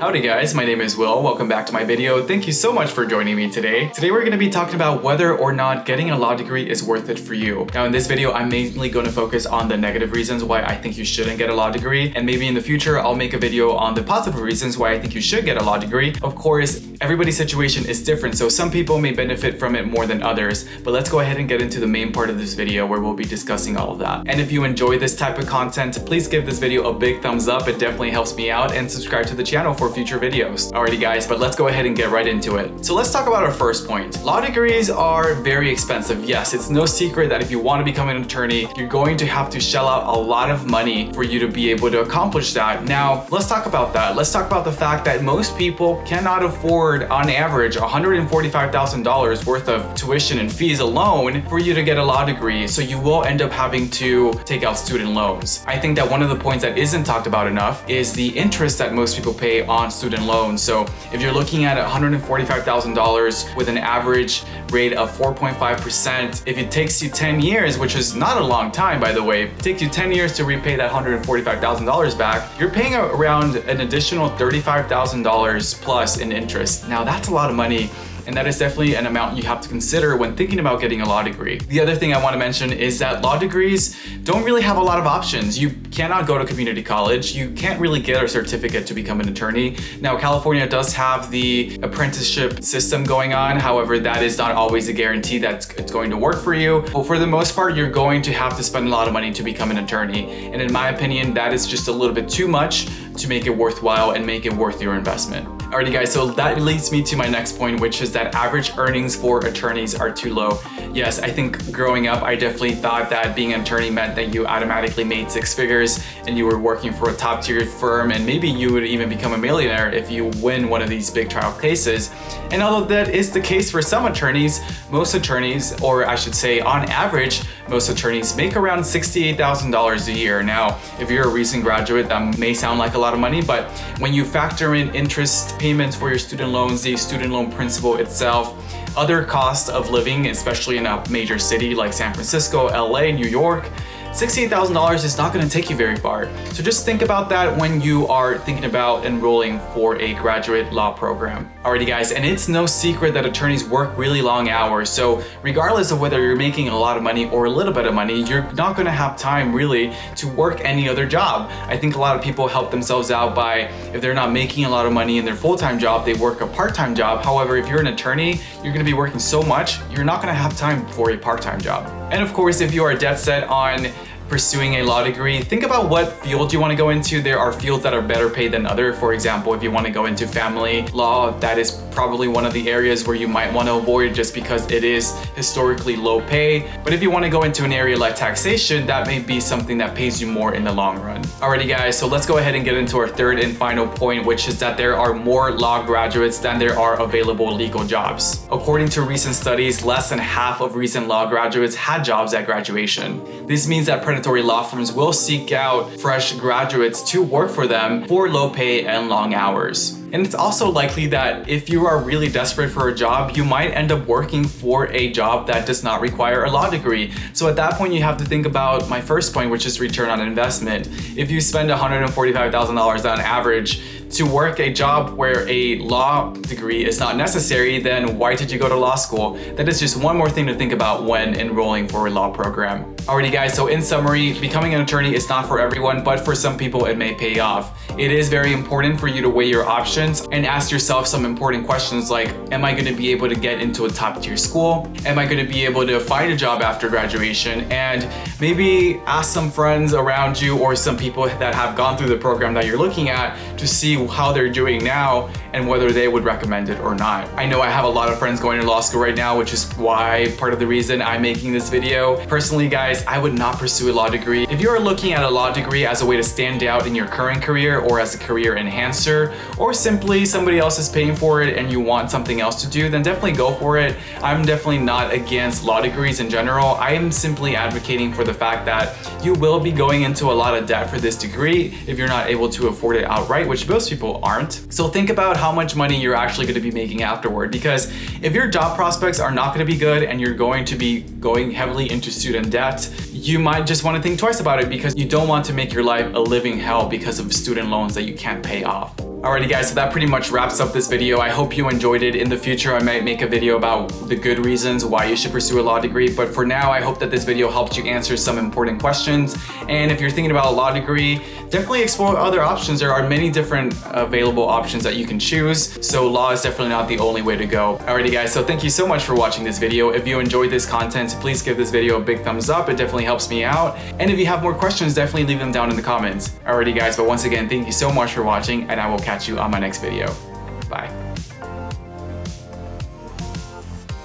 Howdy guys, my name is Will. Welcome back to my video. Thank you so much for joining me today. Today we're going to be talking about whether or not getting a law degree is worth it for you. Now in this video, I'm mainly going to focus on the negative reasons why I think you shouldn't get a law degree, and maybe in the future I'll make a video on the positive reasons why I think you should get a law degree. Of course, everybody's situation is different, so some people may benefit from it more than others, but let's go ahead and get into the main part of this video where we'll be discussing all of that. And if you enjoy this type of content, please give this video a big thumbs up. It definitely helps me out, and subscribe to the channel for future videos. Alrighty guys, but let's go ahead and get right into it. So let's talk about our first point. Law degrees are very expensive. Yes, it's no secret that if you want to become an attorney, you're going to have to shell out a lot of money for you to be able to accomplish that. Now, let's talk about that. Let's talk about the fact that most people cannot afford, on average, $145,000 worth of tuition and fees alone for you to get a law degree. So you will end up having to take out student loans. I think that one of the points that isn't talked about enough is the interest that most people pay on student loans. So if you're looking at $145,000 with an average rate of 4.5%, if it takes you 10 years, which is not a long time by the way, it takes you 10 years to repay that $145,000 back, you're paying around an additional $35,000 plus in interest. Now that's a lot of money, and that is definitely an amount you have to consider when thinking about getting a law degree. The other thing I want to mention is that law degrees don't really have a lot of options. You cannot go to community college. You can't really get a certificate to become an attorney. Now, California does have the apprenticeship system going on. However, that is not always a guarantee that it's going to work for you. But for the most part, you're going to have to spend a lot of money to become an attorney. And in my opinion, that is just a little bit too much to make it worthwhile and make it worth your investment. Alrighty guys, so that leads me to my next point, which is that average earnings for attorneys are too low. Yes, I think growing up, I definitely thought that being an attorney meant that you automatically made six figures and you were working for a top tier firm, and maybe you would even become a millionaire if you win one of these big trial cases. And although that is the case for some attorneys, most attorneys, or I should say on average, most attorneys make around $68,000 a year. Now, if you're a recent graduate, that may sound like a lot of money, but when you factor in interest payments for your student loans, the student loan principal itself, other costs of living, especially in a major city like San Francisco, LA, New York, $68,000 is not going to take you very far. So just think about that when you are thinking about enrolling for a graduate law program. Alrighty guys, and it's no secret that attorneys work really long hours. So regardless of whether you're making a lot of money or a little bit of money, you're not going to have time really to work any other job. I think a lot of people help themselves out by, if they're not making a lot of money in their full-time job, they work a part-time job. However, if you're an attorney, you're going to be working so much, you're not going to have time for a part-time job. And of course, if you are dead set on pursuing a law degree, think about what field you want to go into. There are fields that are better paid than others. For example, if you want to go into family law, that is probably one of the areas where you might want to avoid just because it is historically low pay. But if you want to go into an area like taxation, that may be something that pays you more in the long run. Alrighty guys, so let's go ahead and get into our third and final point, which is that there are more law graduates than there are available legal jobs. According to recent studies, less than half of recent law graduates had jobs at graduation. This means that predatory law firms will seek out fresh graduates to work for them for low pay and long hours. And it's also likely that if you are really desperate for a job, you might end up working for a job that does not require a law degree. So at that point, you have to think about my first point, which is return on investment. If you spend $145,000 on average to work a job where a law degree is not necessary, then why did you go to law school? That is just one more thing to think about when enrolling for a law program. Alrighty guys, so in summary, becoming an attorney is not for everyone, but for some people it may pay off. It is very important for you to weigh your options and ask yourself some important questions like, am I going to be able to get into a top tier school? Am I going to be able to find a job after graduation? And maybe ask some friends around you or some people that have gone through the program that you're looking at to see how they're doing now and whether they would recommend it or not. I know I have a lot of friends going to law school right now, which is why part of the reason I'm making this video. Personally guys, I would not pursue a law degree. If you are looking at a law degree as a way to stand out in your current career or as a career enhancer, or simply somebody else is paying for it and you want something else to do, then definitely go for it. I'm definitely not against law degrees in general. I am simply advocating for the fact that you will be going into a lot of debt for this degree if you're not able to afford it outright, which most people aren't. So think about how much money you're actually going to be making afterward, because if your job prospects are not going to be good and you're going to be going heavily into student debt, you might just want to think twice about it because you don't want to make your life a living hell because of student loans that you can't pay off. Alrighty guys, so that pretty much wraps up this video. I hope you enjoyed it. In the future, I might make a video about the good reasons why you should pursue a law degree, but for now, I hope that this video helped you answer some important questions. And if you're thinking about a law degree, definitely explore other options. There are many different available options that you can choose, so law is definitely not the only way to go. Alrighty guys, so thank you so much for watching this video. If you enjoyed this content, please give this video a big thumbs up. It definitely helps me out. And if you have more questions, definitely leave them down in the comments. Alrighty guys, but once again, thank you so much for watching, and I will catch you on my next video. Bye.